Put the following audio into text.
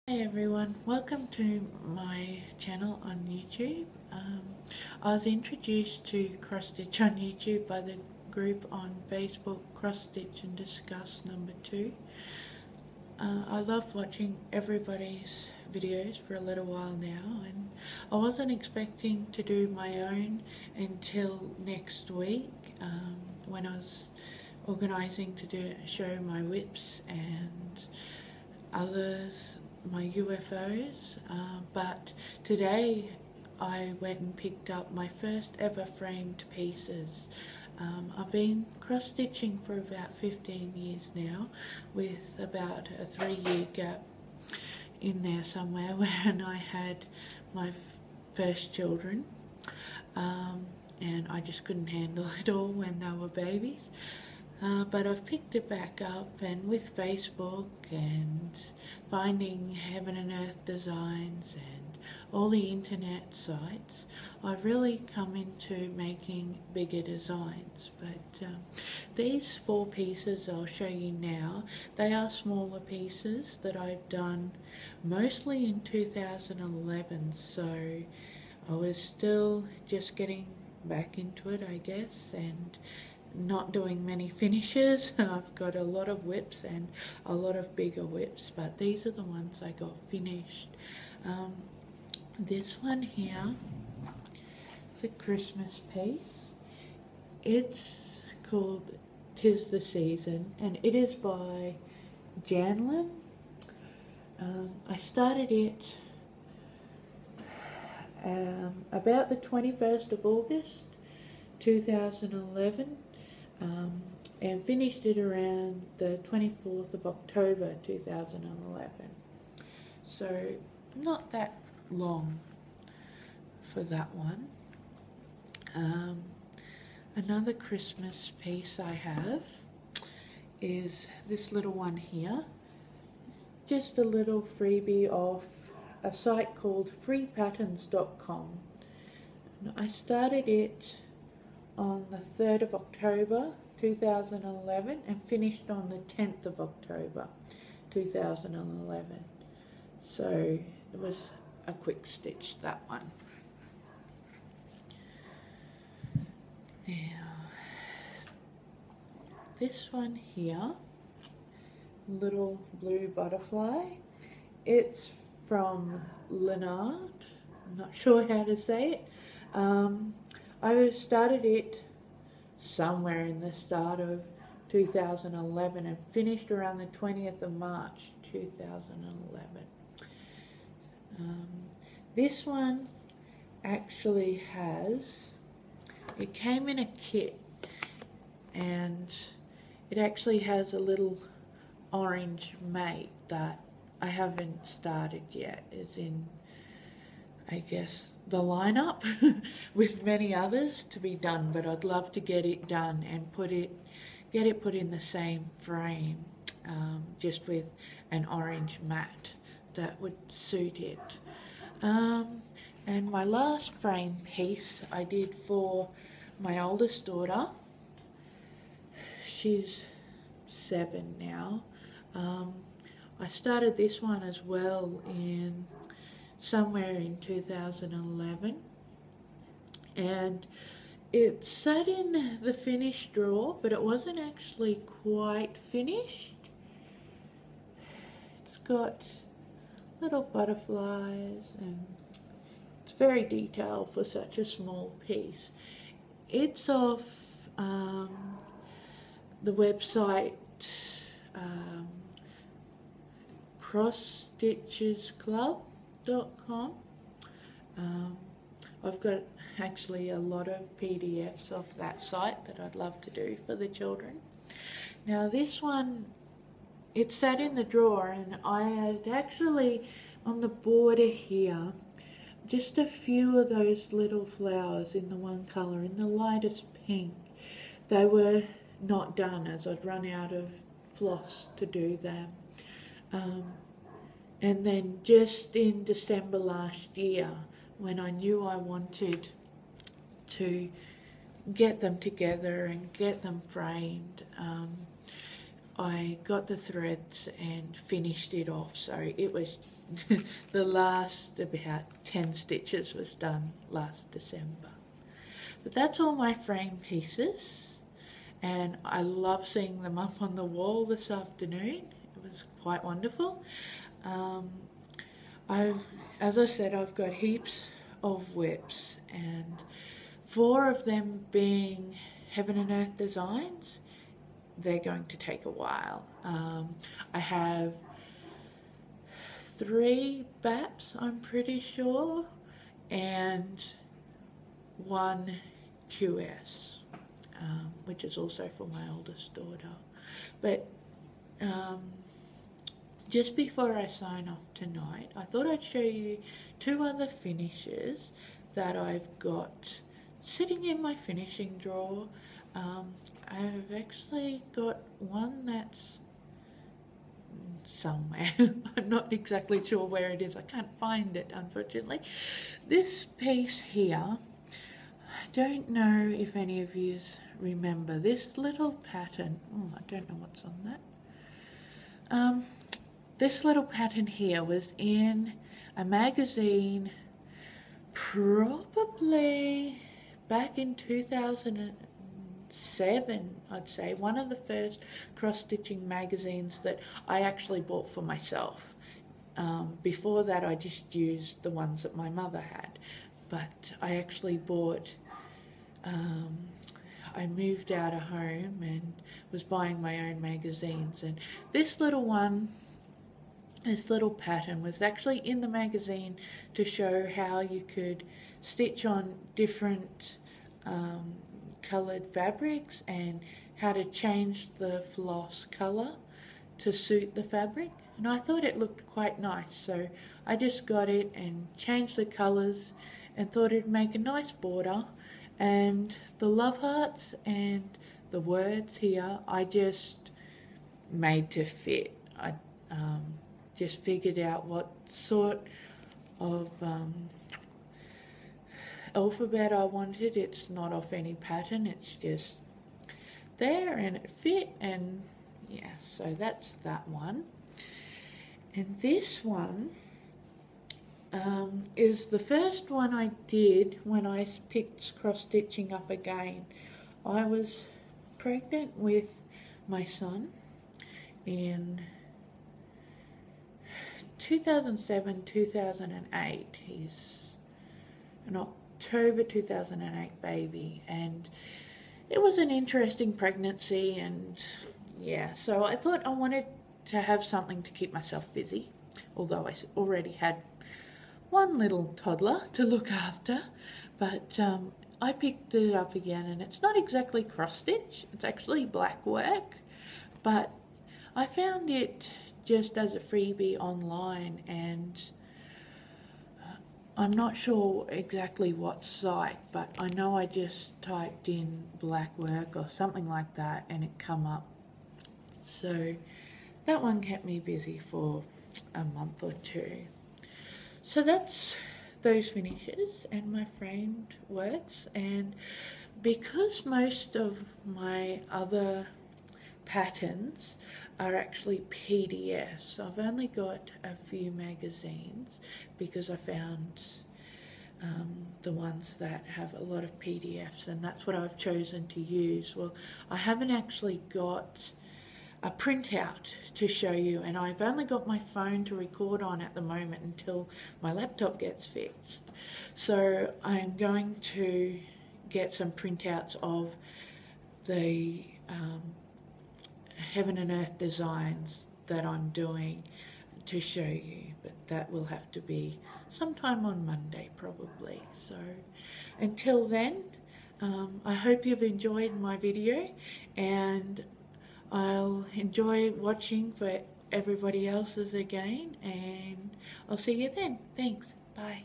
Hey everyone, welcome to my channel on YouTube. I was introduced to cross stitch on YouTube by the group on Facebook, Cross Stitch and Discuss number 2. I love watching everybody's videos for a little while now, and I wasn't expecting to do my own until next week when I was organising to show my whips and others, my UFOs, but today I went and picked up my first ever framed pieces. I've been cross-stitching for about 15 years now, with about a 3-year gap in there somewhere when I had my first children, and I just couldn't handle it all when they were babies. But I've picked it back up, and with Facebook and finding Heaven and Earth Designs and all the internet sites, I've really come into making bigger designs. But these 4 pieces I'll show you now, they are smaller pieces that I've done mostly in 2011, so I was still just getting back into it, I guess, and not doing many finishes. I've got a lot of whips and a lot of bigger whips, but these are the ones I got finished. This one here is a Christmas piece. It's called "'Tis the Season" and it is by Janlin. I started it about the 21st of August 2011, and finished it around the 24th of October 2011. So not that long for that one. Another Christmas piece I have is this little one here. Just a little freebie off a site called freepatterns.com. I started it on the 3rd of October 2011 and finished on the 10th of October 2011. So it was a quick stitch, that one. Now, this one here, little blue butterfly, it's from Leonard. I'm not sure how to say it. I started it somewhere in the start of 2011 and finished around the 20th of March 2011. This one actually it came in a kit, and it actually has a little orange mate that I haven't started yet. It's in, I guess, the lineup with many others to be done, but I'd love to get it done and get it put in the same frame, just with an orange mat that would suit it. And my last frame piece I did for my oldest daughter. She's 7 now. I started this one as well somewhere in 2011, and it sat in the finished drawer, but it wasn't actually quite finished. It's got little butterflies and it's very detailed for such a small piece. It's off the website crossstitchesclub.com. I've got actually a lot of PDFs off that site that I'd love to do for the children. Now this one, it sat in the drawer, and I had actually on the border here just a few of those little flowers in the one colour, in the lightest pink. They were not done as I'd run out of floss to do them. And then just in December last year, when I knew I wanted to get them together and get them framed, I got the threads and finished it off. So it was the last about 10 stitches was done last December. But that's all my frame pieces, and I love seeing them up on the wall this afternoon. It was quite wonderful. As I said, I've got heaps of WIPs, and 4 of them being Heaven and Earth designs. They're going to take a while. I have 3 BAPs, I'm pretty sure, and 1 QS, which is also for my oldest daughter. But just before I sign off tonight, I thought I'd show you 2 other finishes that I've got sitting in my finishing drawer. I've actually got one that's somewhere. I'm not exactly sure where it is. I can't find it, unfortunately. This piece here, I don't know if any of you remember this little pattern. Oh, I don't know what's on that. This little pattern here was in a magazine probably back in 2007, I'd say, one of the first cross-stitching magazines that I actually bought for myself. Before that, I just used the ones that my mother had, but I actually bought, I moved out of home and was buying my own magazines, and this little one, this little pattern was actually in the magazine to show how you could stitch on different coloured fabrics and how to change the floss colour to suit the fabric, and I thought it looked quite nice, so I just got it and changed the colours and thought it'd make a nice border. And the love hearts and the words here I just made to fit. I just figured out what sort of alphabet I wanted. It's not off any pattern, it's just there and it fit, and yeah, so that's that one. And this one is the first one I did when I picked cross-stitching up again. I was pregnant with my son in 2007, 2008. He's an October 2008 baby, and it was an interesting pregnancy, and yeah, so I thought I wanted to have something to keep myself busy, although I already had one little toddler to look after. But I picked it up again, and it's not exactly cross-stitch, it's actually black work, but I found it just as a freebie online, and I'm not sure exactly what site, but I know I just typed in black work or something like that and it come up. So that one kept me busy for a month or 2. So that's those finishes and my framed works, and because most of my other patterns are actually PDFs, I've only got a few magazines because I found the ones that have a lot of PDFs, and that's what I've chosen to use. Well, I haven't actually got a printout to show you, and I've only got my phone to record on at the moment until my laptop gets fixed. So I'm going to get some printouts of the Heaven and Earth designs that I'm doing to show you, but that will have to be sometime on Monday probably. So until then, I hope you've enjoyed my video, and I'll enjoy watching for everybody else's again, and I'll see you then. Thanks. Bye.